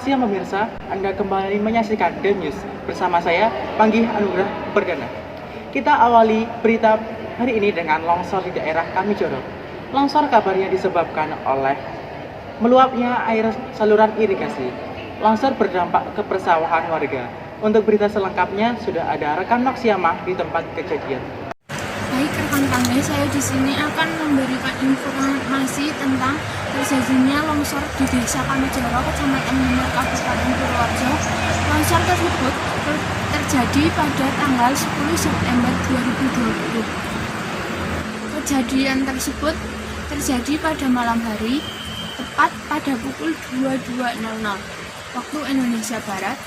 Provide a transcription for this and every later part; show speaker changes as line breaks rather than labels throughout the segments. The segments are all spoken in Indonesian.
Selamat siang pemirsa, Anda kembali menyaksikan The News bersama saya, Panggih Anugrah Perdana. Kita awali berita hari ini dengan longsor di daerah Kamijoro. Longsor kabarnya disebabkan oleh meluapnya air saluran irigasi. Longsor berdampak ke persawahan warga. Untuk berita selengkapnya sudah ada rekan Noksiama di tempat kejadian.
Baik rekan Panggih, saya di sini akan memberikan informasi tentang terjadinya longsor di Desa Kamijoro, Kecamatan Munur, Kabupaten Purworejo. Longsor tersebut terjadi pada tanggal 10 September 2020. Kejadian tersebut terjadi pada malam hari, tepat pada pukul 22.00 waktu Indonesia Barat.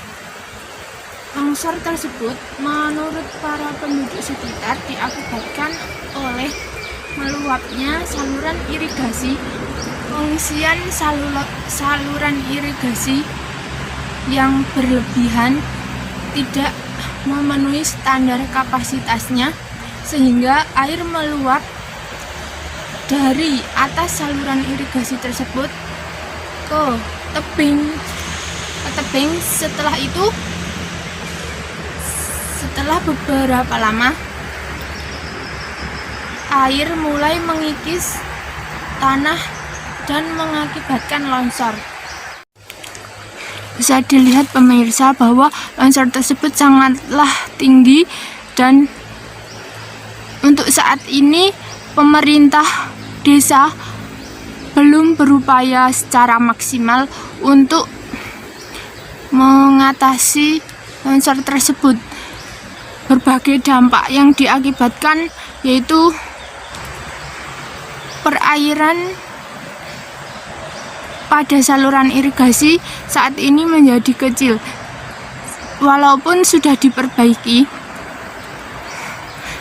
Longsor tersebut menurut para penduduk sekitar diakibatkan oleh meluapnya saluran irigasi. Pengisian saluran irigasi yang berlebihan tidak memenuhi standar kapasitasnya, sehingga air meluap dari atas saluran irigasi tersebut ke tebing. Setelah beberapa lama, air mulai mengikis tanah dan mengakibatkan longsor. Bisa dilihat pemirsa bahwa longsor tersebut sangatlah tinggi, dan untuk saat ini pemerintah desa belum berupaya secara maksimal untuk mengatasi longsor tersebut. Berbagai dampak yang diakibatkan yaitu perairan pada saluran irigasi saat ini menjadi kecil. Walaupun sudah diperbaiki,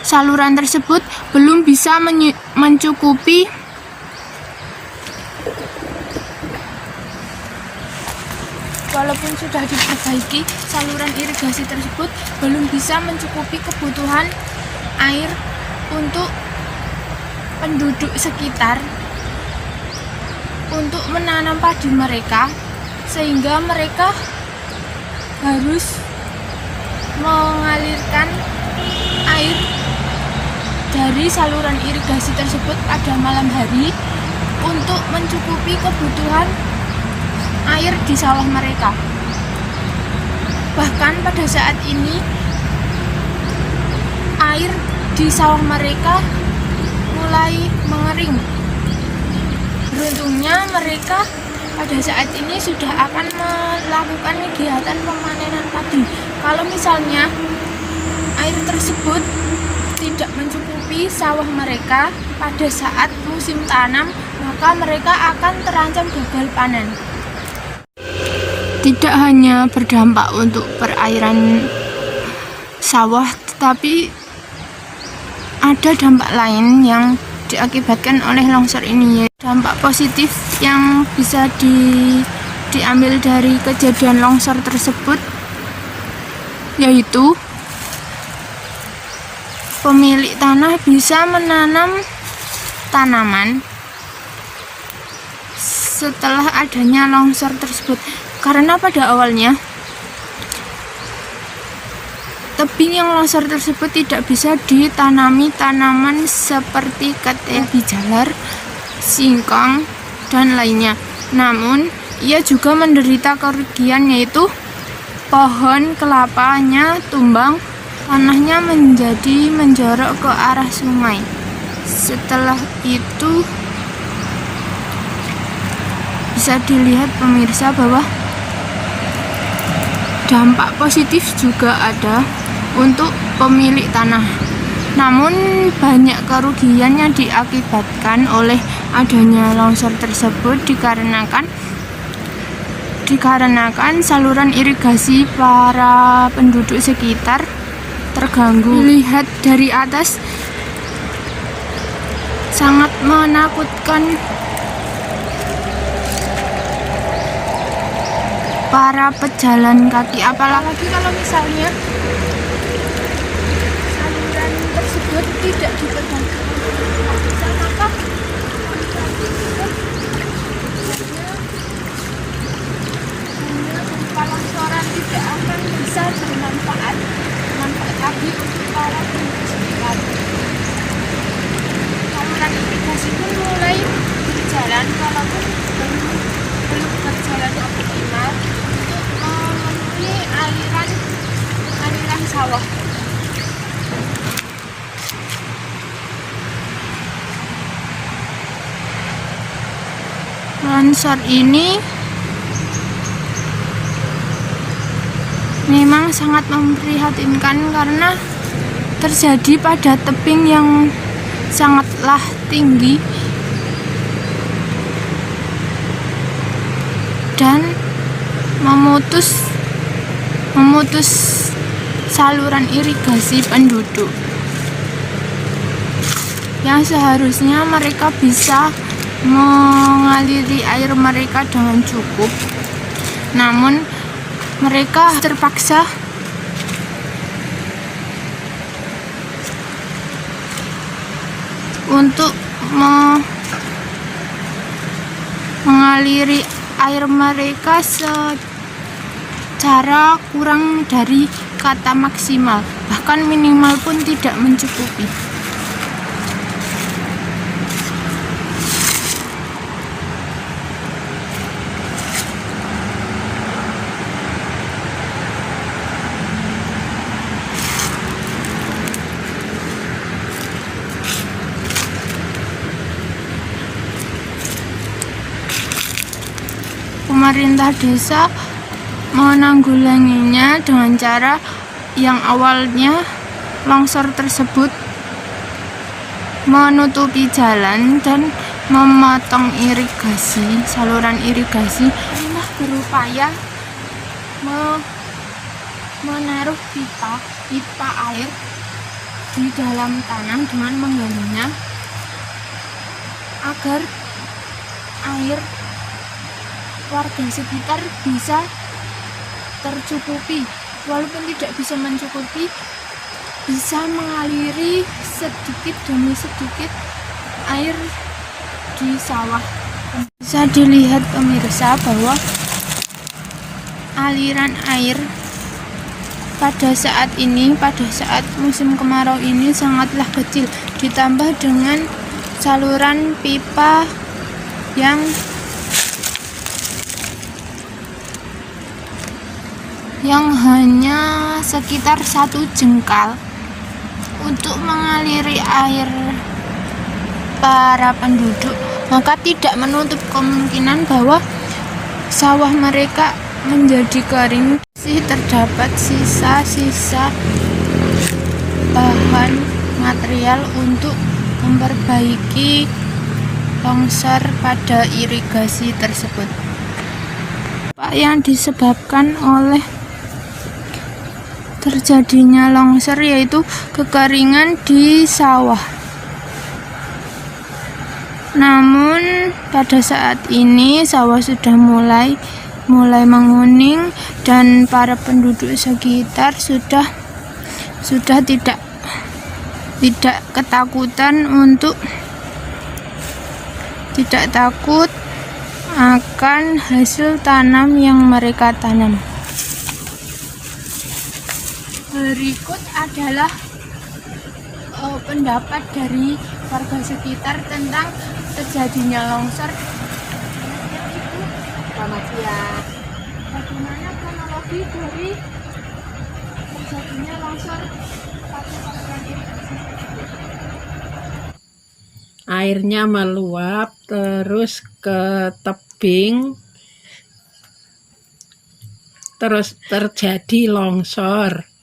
saluran tersebut belum bisa mencukupi saluran irigasi tersebut belum bisa mencukupi kebutuhan air untuk penduduk sekitar untuk menanam padi mereka, sehingga mereka harus mengalirkan air dari saluran irigasi tersebut pada malam hari untuk mencukupi kebutuhan air di sawah mereka. Bahkan pada saat ini air di sawah mereka mulai mengering. Beruntungnya mereka pada saat ini sudah akan melakukan kegiatan pemanenan padi. Kalau misalnya air tersebut tidak mencukupi sawah mereka pada saat musim tanam, maka mereka akan terancam gagal panen. Tidak hanya berdampak untuk perairan sawah, tetapi ada dampak lain yang diakibatkan oleh longsor ini. Dampak positif yang bisa diambil dari kejadian longsor tersebut yaitu pemilik tanah bisa menanam tanaman setelah adanya longsor tersebut, karena pada awalnya tebing yang longsor tersebut tidak bisa ditanami tanaman seperti kedelai, jalar, singkong, dan lainnya. Namun, ia juga menderita kerugian, yaitu pohon kelapanya tumbang, tanahnya menjadi menjorok ke arah sungai. Setelah itu, bisa dilihat pemirsa bahwa dampak positif juga ada untuk pemilik tanah. Namun banyak kerugian yang diakibatkan oleh adanya longsor tersebut dikarenakan saluran irigasi para penduduk sekitar terganggu. Lihat dari atas, sangat menakutkan. Para pejalan kaki, apalagi kalau misalnya saluran tersebut tidak diperbaiki, maka pipa longsoran tidak akan bisa bermanfaat lagi untuk para penduduk sekitar. Saluran irigasi pun mulai berjalan walaupun belum berjalan optimal untuk memenuhi aliran sawah. Longsor ini memang sangat memprihatinkan karena terjadi pada tebing yang sangatlah tinggi dan memutus saluran irigasi penduduk yang seharusnya mereka bisa mengaliri air mereka dengan cukup, namun mereka terpaksa untuk mengaliri air mereka secara kurang dari kata maksimal, bahkan minimal pun tidak mencukupi. Pemerintah desa menanggulanginya dengan cara yang awalnya longsor tersebut menutupi jalan dan memotong saluran irigasi. Pemerintah berupaya menaruh pipa air di dalam tanah dengan menggalinya agar air warga sekitar bisa tercukupi, walaupun tidak bisa mencukupi, bisa mengaliri sedikit demi sedikit air di sawah. Bisa dilihat pemirsa bahwa aliran air pada saat musim kemarau ini sangatlah kecil, ditambah dengan saluran pipa yang hanya sekitar 1 jengkal untuk mengaliri air para penduduk, maka tidak menutup kemungkinan bahwa sawah mereka menjadi kering. Masih terdapat sisa-sisa bahan material untuk memperbaiki longsor pada irigasi tersebut. Yang disebabkan oleh terjadinya longsor yaitu kekeringan di sawah. Namun pada saat ini sawah sudah mulai menguning dan para penduduk sekitar sudah tidak ketakutan tidak takut akan hasil tanam yang mereka tanam. Berikut adalah pendapat dari warga sekitar tentang terjadinya longsor.
Selamat siang.
Bagaimana kronologi dari terjadinya longsor pada saluran irigasi?
Airnya meluap terus ke tebing, terus terjadi longsor.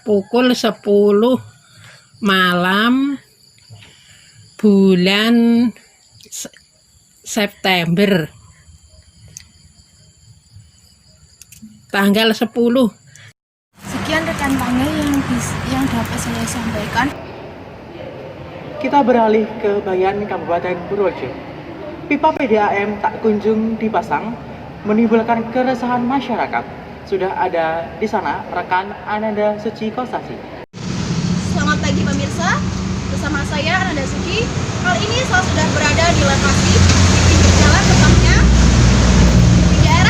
Pukul 10 malam bulan September tanggal 10.
Sekian rekan tangga yang dapat saya sampaikan.
Kita beralih ke Bayan, Kabupaten Purworejo. Pipa PDAM tak kunjung dipasang, menimbulkan keresahan masyarakat. Sudah ada di sana rekan Ananda Suci Kostasi.
Selamat pagi pemirsa, bersama saya Ananda Suci. Kali ini saya sudah berada di lokasi di pinggir jalan, tepatnya di daerah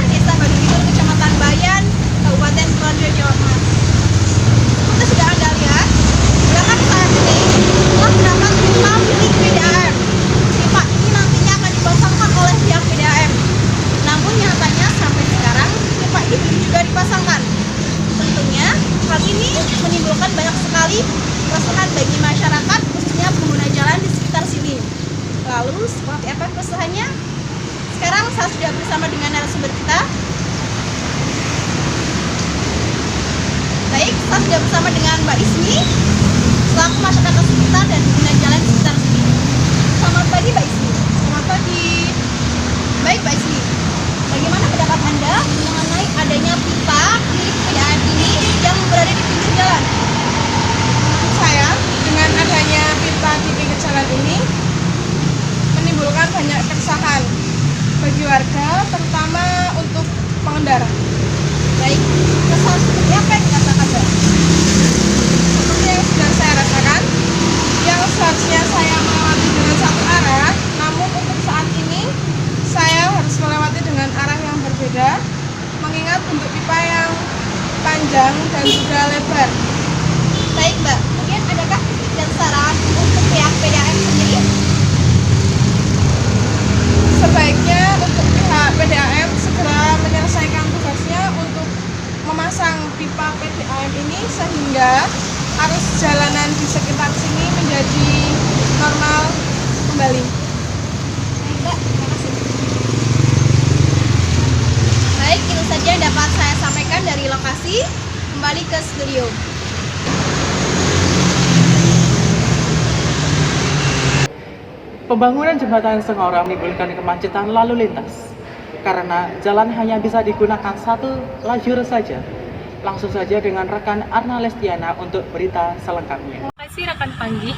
juga dipasangkan. Tentunya hal ini menimbulkan banyak sekali keresahan bagi masyarakat, khususnya pengguna jalan di sekitar sini. Lalu seperti apa keresahannya? Sekarang saya sudah bersama dengan narasumber kita. Baik, saya sudah bersama dengan Mbak Ismi selaku masyarakat sekitar dan pengguna jalan di sekitar sini. Selamat pagi Mbak Ismi.
Selamat pagi.
Baik Mbak Ismi, bagaimana pendapat Anda mengenai adanya pipa milik PDAM ini yang berada di pinggir jalan?
Menurut saya, dengan adanya pipa di pinggir jalan ini menimbulkan banyak keresahan bagi warga, terutama untuk pengendara.
Baik, kesan seperti apa yang dirasakan Mbak?
Seperti yang sudah saya rasakan, yang seharusnya saya melewati dengan satu arah, namun untuk saat ini saya harus melewati dengan arah yang berbeda, mengingat bentuk pipa yang panjang dan juga lebar.
Baik Mbak, mungkin adakah tips dan saran untuk pihak PDAM sendiri?
Sebaiknya untuk pihak PDAM segera menyelesaikan tugasnya untuk memasang pipa PDAM ini sehingga arus jalanan di sekitar sini menjadi normal kembali.
Baik Mbak, terima kasih. Baik, itu saja yang dapat saya sampaikan dari lokasi. Kembali ke studio.
Pembangunan jembatan Sengora menimbulkan kemacetan lalu lintas karena jalan hanya bisa digunakan satu lajur saja. Langsung saja dengan rekan Arna Lestiana untuk berita selengkapnya.
Terima kasih rekan Panggi.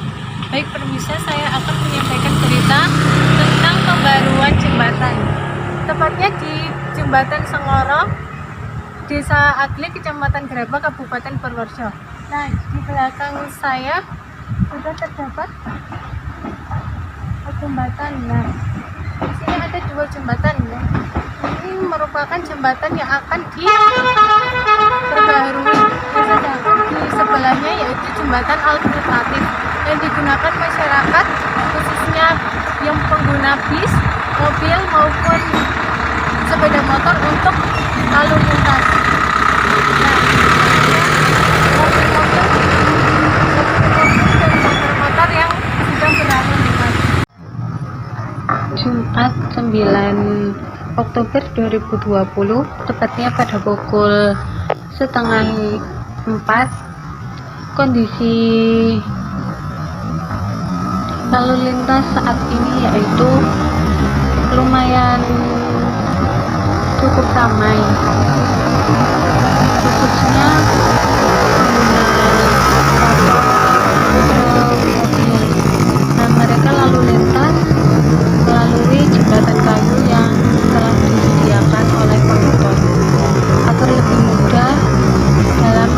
Baik, permisa saya akan menyampaikan berita tentang pembaruan jembatan. Tepatnya di Jembatan Sengoro, Desa Agli, Kecamatan Graba, Kabupaten Purworejo. Nah, di belakang saya sudah terdapat jembatan. Nah, di sini ada dua jembatan. Ya. Ini merupakan jembatan yang akan diperbaharui. Sedangkan di sebelahnya yaitu jembatan alternatif yang digunakan masyarakat, khususnya yang pengguna bis, mobil maupun sepeda motor untuk lalu lintas. Mobil-mobil dan motor-motor yang sedang berlalu lintas.
Jumat 9 Oktober 2020, tepatnya pada pukul 3:30, kondisi lalu lintas saat ini yaitu lumayan cukup ramai, khususnya nah, mereka lalu lintas melalui jembatan kayu yang telah disediakan oleh konduktor agar lebih mudah dalam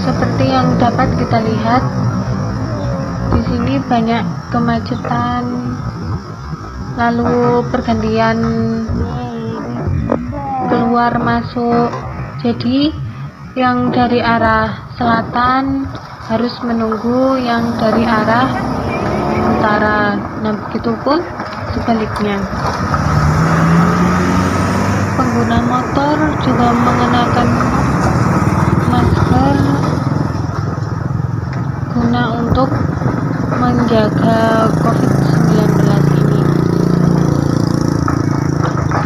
seperti yang dapat kita lihat di sini banyak kemacetan, lalu pergantian keluar masuk, jadi yang dari arah selatan harus menunggu yang dari arah utara. Nah, begitupun sebaliknya. Pengguna motor juga mengenakan masker guna untuk menjaga COVID-19 ini.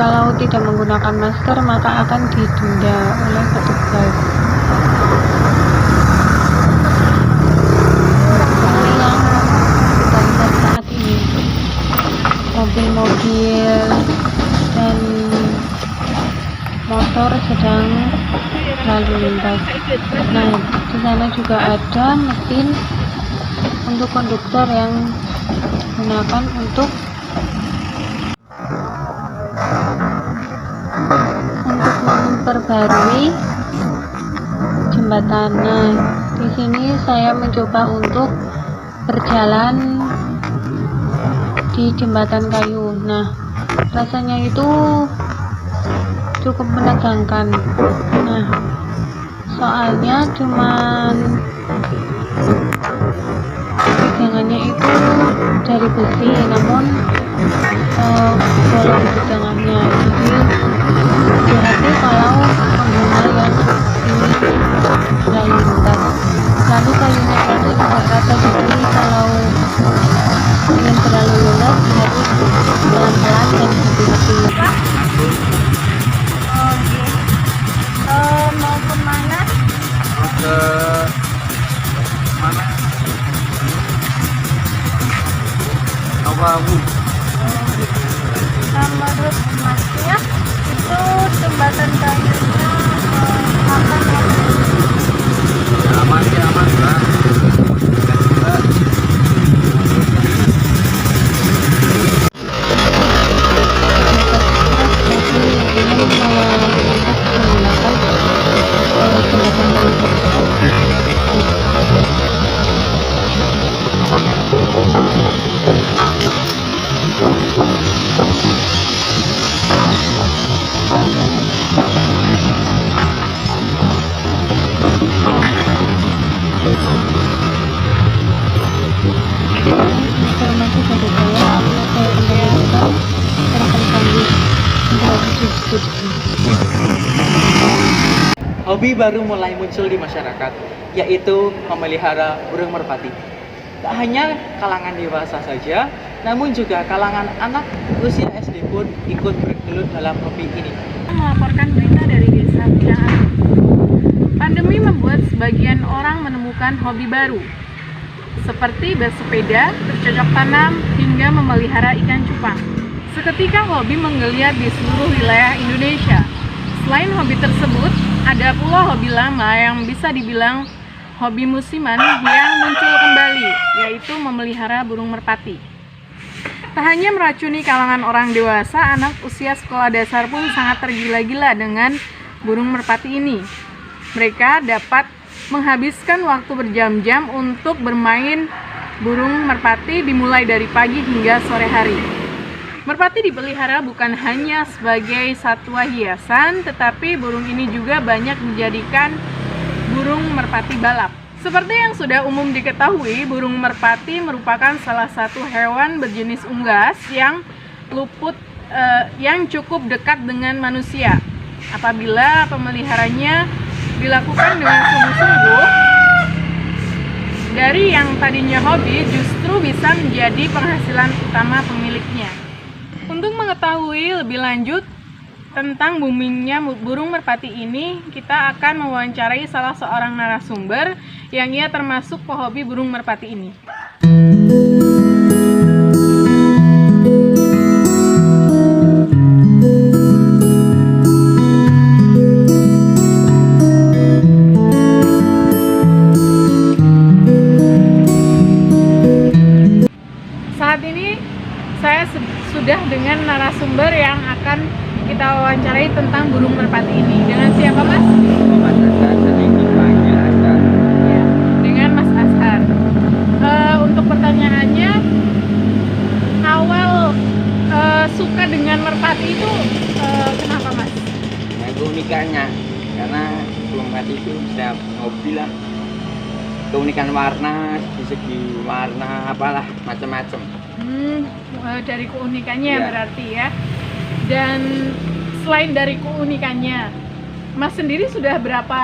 Kalau tidak menggunakan masker maka akan didenda oleh petugas. Seperti yang kita lihat saat ini, mobil-mobil dan motor sedang lalu lintas. Nah, di sana juga ada mesin untuk konduktor yang digunakan untuk memperbarui jembatan. Nah, di sini saya mencoba untuk berjalan di jembatan kayu. Nah, rasanya itu cukup menegangkan. Nah, soalnya cuman pegangannya itu dari besi, namun
itu jembatan kayunya akan
Aman sih, aman Mbak.
Informasi dari saya kembalikan rekan kami interaksi studi.
Hobi baru mulai muncul di masyarakat, yaitu memelihara burung merpati. Tak hanya kalangan dewasa saja, namun juga kalangan anak usia SD pun ikut bergelut dalam hobi ini.
Melaporkan berita dari desa Bidang. Pandemi membuat sebagian orang menemukan hobi baru, seperti bersepeda, bercocok tanam, hingga memelihara ikan cupang. Seketika hobi menggeliat di seluruh wilayah Indonesia. Selain hobi tersebut, ada pula hobi lama yang bisa dibilang hobi musiman yang muncul kembali, yaitu memelihara burung merpati. Tak hanya meracuni kalangan orang dewasa, anak usia sekolah dasar pun sangat tergila-gila dengan burung merpati ini. Mereka dapat menghabiskan waktu berjam-jam untuk bermain burung merpati dimulai dari pagi hingga sore hari. Merpati dipelihara bukan hanya sebagai satwa hiasan, tetapi burung ini juga banyak dijadikan burung merpati balap. Seperti yang sudah umum diketahui, burung merpati merupakan salah satu hewan berjenis unggas yang cukup dekat dengan manusia. Apabila pemeliharanya dilakukan dengan sungguh-sungguh, dari yang tadinya hobi justru bisa menjadi penghasilan utama pemiliknya. Untuk mengetahui lebih lanjut tentang boomingnya burung merpati ini, kita akan mewawancarai salah seorang narasumber yang ia termasuk pehobi burung merpati ini. Saat ini saya sudah dengan narasumber yang akan kita wawancarai tentang burung merpati ini. Dengan siapa, Mas? Ya, dengan Mas Ashar. Untuk pertanyaannya, awal suka dengan merpati itu kenapa, Mas?
Nah, keunikannya, karena burung merpati itu bisa hobi lah. Keunikan warna, dari segi warna apalah macam-macam.
Dari keunikannya
Ya.
berarti ya. Dan selain dari keunikannya, Mas sendiri sudah berapa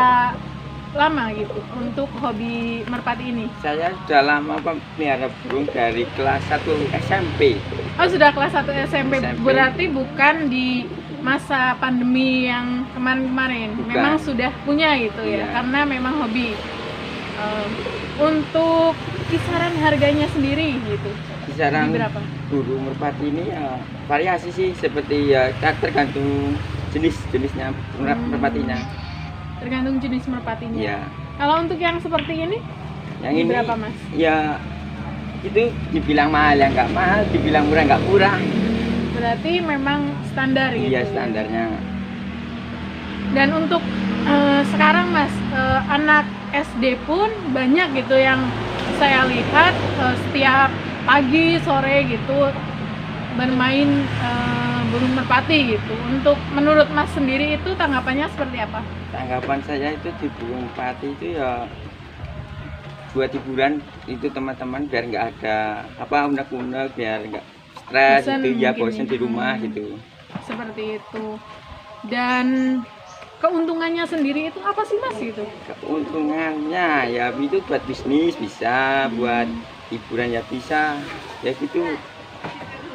lama gitu untuk hobi merpati ini?
Saya sudah lama pelihara burung dari kelas 1 SMP.
Oh, sudah kelas 1 SMP.
SMP.
Berarti bukan di masa pandemi yang kemarin-kemarin.
Bukan.
Memang sudah punya gitu ya,
Iya.
karena memang hobi. Untuk kisaran harganya sendiri gitu.
Kisaran
Di berapa?
burung merpati ini ya variasi sih, seperti ya tergantung jenisnya merpatinya.
Tergantung jenis merpatinya.
Ya,
Kalau untuk yang seperti ini,
yang
di
ini
berapa, Mas?
ya itu dibilang mahal ya nggak mahal, dibilang murah nggak murah.
Berarti memang standar gitu.
Iya,
ya?
standarnya.
Dan untuk sekarang, Mas, anak SD pun banyak gitu yang saya lihat setiap pagi sore gitu bermain burung merpati gitu. Untuk menurut Mas sendiri itu tanggapannya seperti apa?
Tanggapan saya itu di burung merpati itu ya buat hiburan itu teman-teman, biar nggak ada apa unek-unek, biar nggak stres
Bosan
gitu ya,
mungkin
bosan
ya.
di rumah gitu.
Seperti itu. Dan keuntungannya sendiri itu apa sih, Mas gitu?
Keuntungannya ya itu buat bisnis bisa, buat hiburan ya bisa, ya gitu.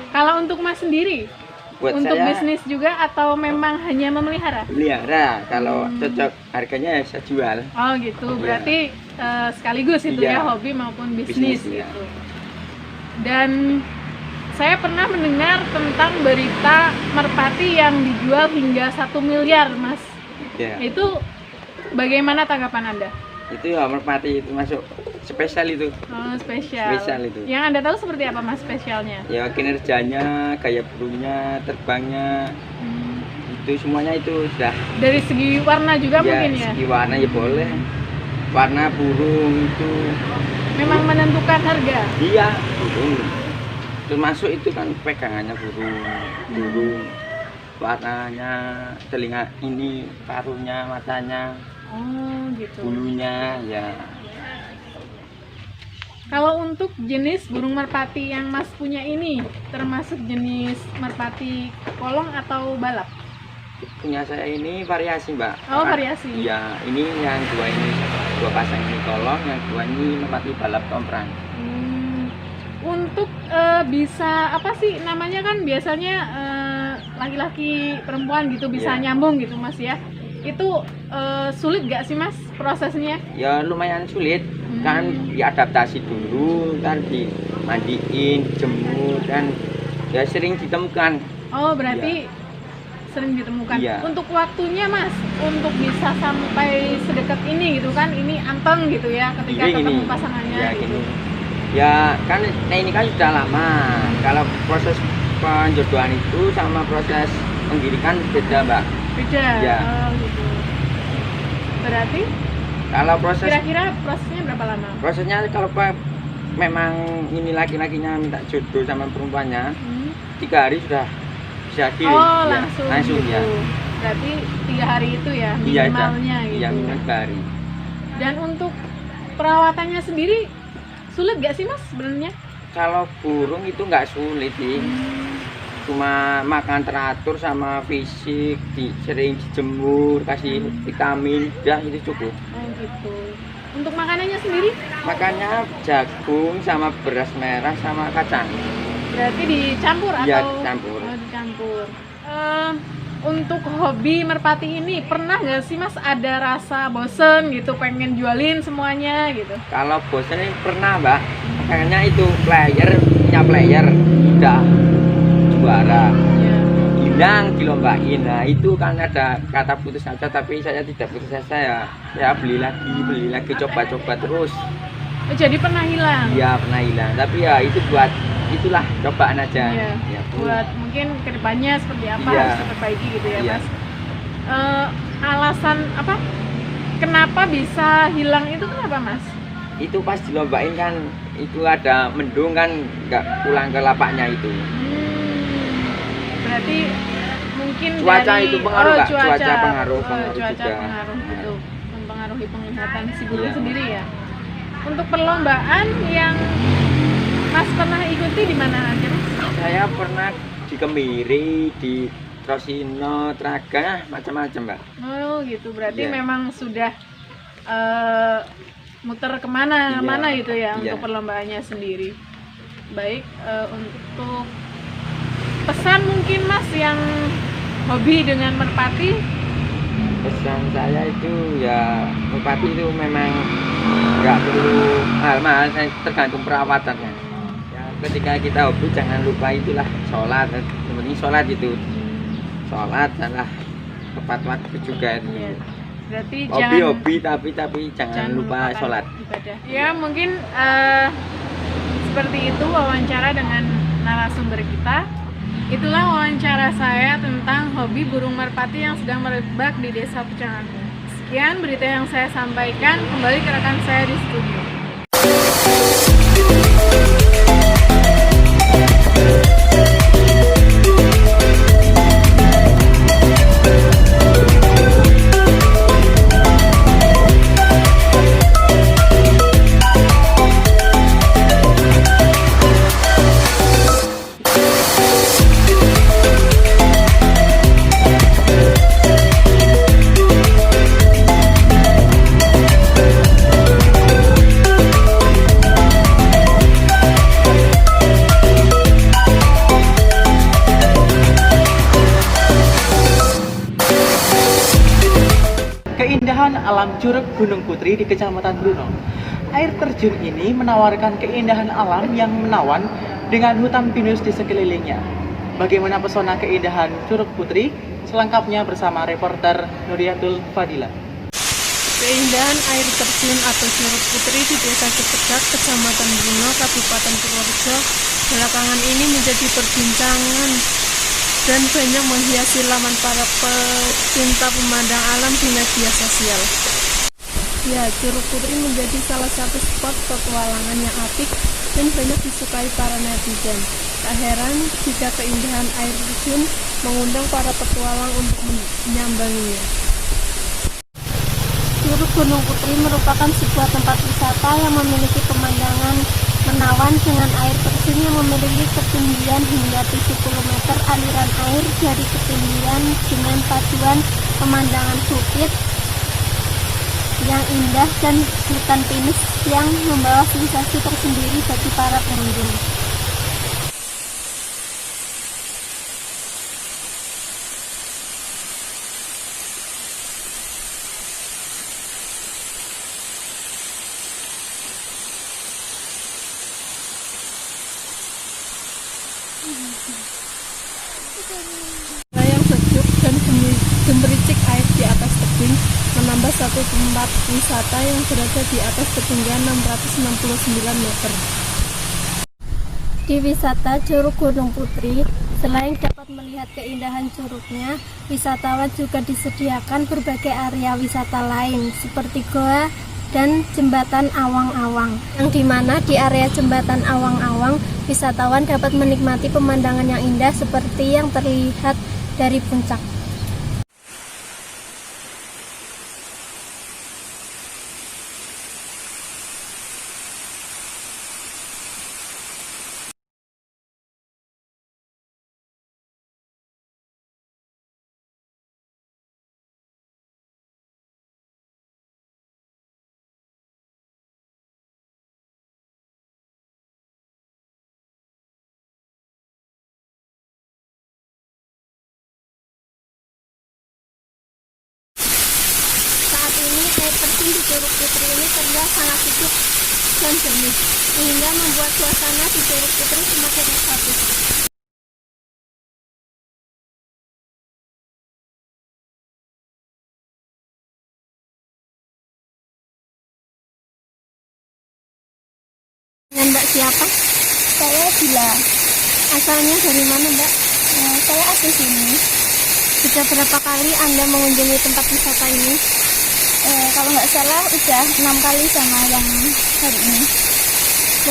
Kalau untuk Mas sendiri,
Buat
untuk
saya
bisnis juga atau memang hanya memelihara?
pelihara, kalau cocok harganya ya saya jual.
Oh gitu,
Iya.
berarti sekaligus itu
Iya.
ya, hobi maupun bisnis
Bisnis, iya.
gitu. Dan
saya pernah mendengar tentang berita merpati yang dijual hingga 1 miliar, Mas.
Ya.
Itu bagaimana tanggapan Anda?
Itu ya merpati itu masuk spesial itu.
Oh, spesial.
Spesial itu.
Yang Anda tahu seperti apa, Mas, spesialnya?
Ya kinerjanya, gaya burungnya, terbangnya, itu semuanya itu sudah.
Dari segi warna juga mungkin ya?
Segi warna ya boleh. Warna burung itu.
Memang menentukan harga.
Iya, burung. Termasuk itu kan pegangannya burung, warnanya, telinga ini, paruhnya, matanya,
Oh, gitu.
bulunya, ya.
Kalau untuk jenis burung merpati yang Mas punya ini, termasuk jenis merpati kolong atau balap?
Punya saya ini variasi, Mbak.
Oh, variasi.
Iya, ini yang dua pasang ini kolong, yang dua ini merpati balap komprang.
Untuk bisa apa sih namanya, kan biasanya laki-laki perempuan gitu bisa
Iya.
nyambung gitu, Mas ya. Itu sulit gak sih, Mas, prosesnya?
Ya lumayan sulit, kan diadaptasi dulu, kan dimandiin, dijemur, dan ya sering ditemukan.
Oh, berarti sering ditemukan.
Iya.
Untuk waktunya, Mas, untuk bisa sampai sedekat ini gitu kan, ini anteng gitu ya ketika ketemu pasangannya
Ya,
gitu.
gini. Ya kan, nah ini kan sudah lama. Kalau proses penjodohan itu sama proses penggiringan beda, Mbak.
Beda.
Iya.
Oh, gitu. Berarti
Kalau proses
kira-kira prosesnya berapa lama?
prosesnya kalau memang ini laki-lakinya minta jodoh sama perempuannya, 3 hari sudah bisa kirim.
Oh,
Ya,
langsung
ya.
gitu. Berarti 3 hari itu ya
Iya,
minimalnya gitu.
Iya, minimal 3 hari.
Dan untuk perawatannya sendiri sulit gak sih, Mas, sebenarnya?
Kalau burung itu nggak sulit sih. Cuma makan teratur sama fisik, sering dijemur, kasih vitamin, udah itu cukup.
Oh, gitu. Untuk makanannya sendiri
Makannya jagung sama beras merah sama kacang.
berarti dicampur
Iya,
atau
dicampur.
Oh, dicampur. Untuk hobi merpati ini pernah nggak sih, Mas, ada rasa bosen gitu, pengen jualin semuanya gitu?
Kalau bosan ini pernah, Mbak. Kayaknya itu punya player udah juara,
Iya.
hilang dilombain. Nah itu kan ada kata putus asa, tapi saya tidak putus asa ya beli lagi, coba-coba terus.
Oh, jadi pernah hilang?
Ya pernah hilang, tapi ya itu buat itulah cobaan aja.
Iya.
Ya,
Buat mungkin kedepannya seperti apa
Iya.
harus diperbaiki gitu ya,
Iya.
Mas. Alasan apa? Kenapa bisa hilang itu kenapa, Mas?
itu pas dilombain kan itu ada mendung kan, nggak pulang ke lapaknya itu.
Berarti mungkin
Cuaca
dari
itu pengaruh nggak?
cuaca
Cuaca pengaruh
cuaca
juga.
pengaruh gitu, mempengaruhi penglihatan si burung
Iya.
sendiri ya. Untuk perlombaan yang Mas pernah ikuti di mana aja, Mas?
Saya pernah di Kemiri, di Trosino, Traga, macam-macam, Mbak.
Oh gitu, berarti
Iya.
memang sudah muter kemana-mana
Iya.
gitu ya
Iya.
untuk perlombaannya sendiri. Baik, untuk pesan mungkin, Mas, yang hobi dengan merpati.
Pesan saya itu ya merpati itu memang nggak perlu mahal-mahal, tergantung perawatannya. Ya, ketika kita hobi jangan lupa itulah sholat, yang penting sholat itu. Sholat adalah tepat waktu juga itu.
Iya. Berarti
Hobi tapi jangan lupa
melupakan
sholat.
ibadah. Ya mungkin seperti itu wawancara dengan narasumber kita. Itulah wawancara saya tentang hobi burung merpati yang sedang merebak di Desa Pucangan. Sekian berita yang saya sampaikan. Kembali ke rekan saya di studio.
Keindahan alam Curug Gunung Putri di Kecamatan Bruno. Air terjun ini menawarkan keindahan alam yang menawan dengan hutan pinus di sekelilingnya. Bagaimana pesona keindahan Curug Putri? Selengkapnya bersama reporter Nuriatul Fadila.
Keindahan air terjun atau Curug Putri di Desa Cipedak, Kecamatan Bruno, Kabupaten Purworejo, belakangan ini menjadi perbincangan dan banyak menghiasi laman para pecinta pemandang alam di media sosial. Ya, Curug Putri menjadi salah satu spot petualangan yang apik dan banyak disukai para netizen. Tak heran jika keindahan air terjun mengundang para petualang untuk menyambanginya.
Curug Gunung Putri merupakan sebuah tempat wisata yang memiliki pemandangan menawan dengan air terjun yang memiliki ketinggian hingga 70 meter. Aliran air dari ketinggian dengan paduan pemandangan bukit yang indah dan hutan pinus yang membawa sensasi tersendiri bagi para pengunjung.
Yang sejuk dan gemericik air di atas tebing menambah satu tempat wisata yang berada di atas ketinggian 669 meter.
Di wisata Curug Gunung Putri, selain dapat melihat keindahan curugnya, wisatawan juga disediakan berbagai area wisata lain seperti goa dan jembatan awang-awang, yang dimana di area jembatan awang-awang wisatawan dapat menikmati pemandangan yang indah seperti yang terlihat dari puncak. Saat ini air terjun di Curug Putri ini terlihat sangat sejuk dan jernih, sehingga membuat suasana di Curug Putri semakin eksotis. Dengan Mbak siapa?
Saya Bila.
Asalnya dari mana Mbak?
Saya asli sini.
Sudah berapa kali Anda mengunjungi tempat wisata ini?
Kalau nggak salah udah 6 kali sama yang hari ini.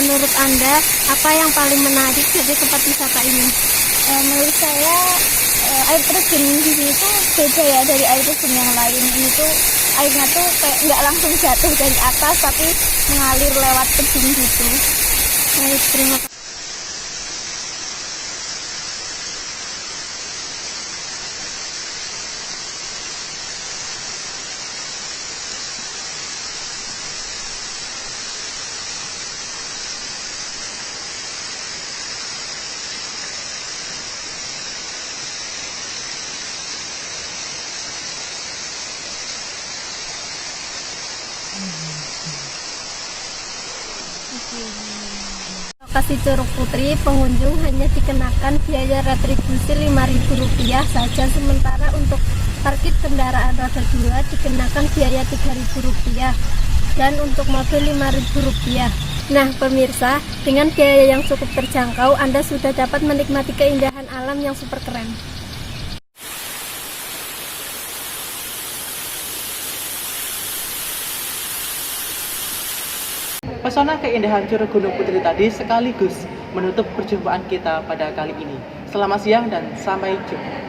Menurut Anda, apa yang paling menarik dari tempat wisata ini?
Menurut saya air terjun di sini tuh beda ya dari air terjun yang lain. Ini tuh airnya tuh kayak nggak langsung jatuh dari atas tapi mengalir lewat tebing gitu.
Baik, terima kasih. Lokasi Curug Putri, pengunjung hanya dikenakan biaya retribusi Rp5.000 saja, sementara untuk parkir kendaraan roda 2 dikenakan biaya Rp3.000 dan untuk mobil Rp5.000. Nah pemirsa, dengan biaya yang cukup terjangkau, Anda sudah dapat menikmati keindahan alam yang super keren.
Pesona keindahan Curug Gunung Putri tadi sekaligus menutup perjumpaan kita pada kali ini. Selamat siang dan sampai jumpa.